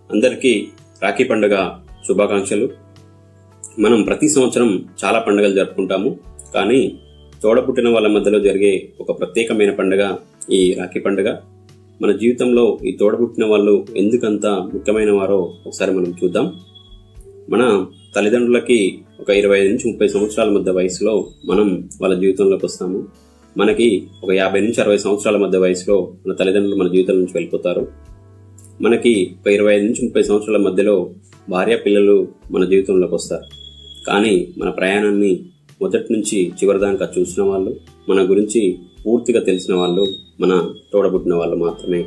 అందరికీ రాఖీ పండుగ శుభాకాంక్షలు. మనం ప్రతి సంవత్సరం చాలా పండుగలు జరుపుకుంటాము, కానీ తోడపుట్టిన వాళ్ళ మధ్యలో జరిగే ఒక ప్రత్యేకమైన పండుగ ఈ రాఖీ పండుగ. మన జీవితంలో ఈ తోడపుట్టిన వాళ్ళు ఎందుకంత ముఖ్యమైన వారో ఒకసారి మనం చూద్దాం. మన తల్లిదండ్రులకి ఒక 25 నుంచి 30 సంవత్సరాల మధ్య వయసులో మనం వాళ్ళ జీవితంలోకి వస్తాము. మనకి ఒక 50 నుంచి 60 సంవత్సరాల మధ్య వయసులో మన తల్లిదండ్రులు మన జీవితం నుంచి వెళ్ళిపోతారు. మనకి ఒక 25 నుంచి 30 సంవత్సరాల మధ్యలో భార్య పిల్లలు మన జీవితంలోకి వస్తారు. కానీ మన ప్రయాణాన్ని మొదటి నుంచి చివరి దాకా చూసిన వాళ్ళు, మన గురించి పూర్తిగా తెలిసిన వాళ్ళు మన తోడబుట్టిన వాళ్ళు మాత్రమే.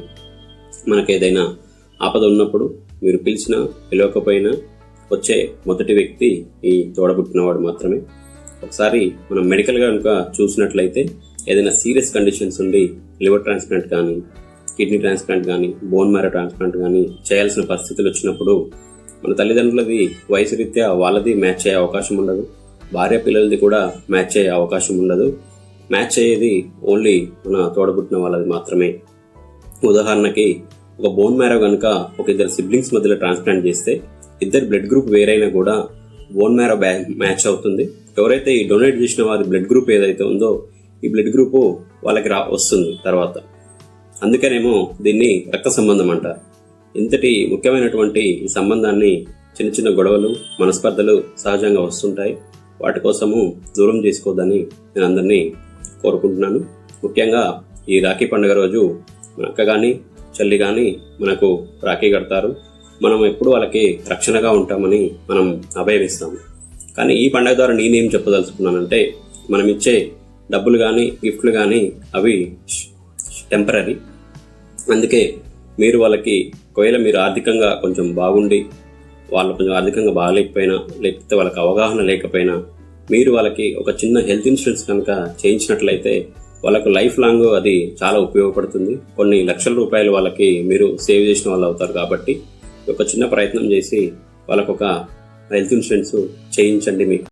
మనకేదైనా ఆపద ఉన్నప్పుడు మీరు పిలిచినా పిలవకపోయినా వచ్చే మొదటి వ్యక్తి ఈ తోడబుట్టినవాడు మాత్రమే. ఒకసారి మనం మెడికల్గా కనుక చూసినట్లయితే ఏదైనా సీరియస్ కండిషన్స్ ఉండి లివర్ ట్రాన్స్ప్లాంట్ కానీ, కిడ్నీ ట్రాన్స్ప్లాంట్ కానీ, బోన్ మ్యారో ట్రాన్స్ప్లాంట్ కానీ చేయాల్సిన పరిస్థితులు వచ్చినప్పుడు మన తల్లిదండ్రులది వయసు రీత్యా వాళ్ళది మ్యాచ్ అయ్యే అవకాశం ఉండదు, భార్య పిల్లలది కూడా మ్యాచ్ అయ్యే అవకాశం ఉండదు. మ్యాచ్ అయ్యేది ఓన్లీ మన తోడబుట్టిన వాళ్ళది మాత్రమే. ఉదాహరణకి ఒక బోన్ మ్యారో కనుక ఒక ఇద్దరు సిబ్లింగ్స్ మధ్యలో ట్రాన్స్ప్లాంట్ చేస్తే ఇద్దరు బ్లడ్ గ్రూప్ వేరైనా కూడా బోన్ మ్యారో మ్యాచ్ అవుతుంది. ఎవరైతే ఈ డొనేట్ చేసిన వారి బ్లడ్ గ్రూప్ ఏదైతే ఉందో ఈ బ్లడ్ గ్రూపు వాళ్ళకి వస్తుంది తర్వాత. అందుకనేమో దీన్ని రక్త సంబంధం అంటారు. ఇంతటి ముఖ్యమైనటువంటి ఈ సంబంధాన్ని చిన్న చిన్న గొడవలు, మనస్పర్ధలు సహజంగా వస్తుంటాయి. వాటి కోసము దూరం చేసుకోవద్దని నేను అందరినీ కోరుకుంటున్నాను. ముఖ్యంగా ఈ రాఖీ పండుగ రోజు మన అక్క కానీ చెల్లి కానీ మనకు రాఖీ కడతారు. మనం ఎప్పుడు వాళ్ళకి రక్షణగా ఉంటామని మనం అభయమిస్తాము. కానీ ఈ పండుగ ద్వారా నేనేం చెప్పదలుచుకున్నానంటే, మనం ఇచ్చే డబ్బులు కానీ గిఫ్ట్లు కానీ అవి టెంపరీ. అందుకే మీరు వాళ్ళకి ఒకవేళ మీరు ఆర్థికంగా కొంచెం బాగుండి వాళ్ళు కొంచెం ఆర్థికంగా బాగాలేకపోయినా, లేకపోతే వాళ్ళకి అవగాహన లేకపోయినా మీరు వాళ్ళకి ఒక చిన్న హెల్త్ ఇన్సూరెన్స్ కనుక చేయించినట్లయితే వాళ్ళకు లైఫ్ లాంగ్ అది చాలా ఉపయోగపడుతుంది. కొన్ని లక్షల రూపాయలు వాళ్ళకి మీరు సేవ్ చేసిన వాళ్ళు అవుతారు. కాబట్టి ఒక చిన్న ప్రయత్నం చేసి వాళ్ళకు ఒక హెల్త్ ఇన్సూరెన్స్ చేయించండి. మీకు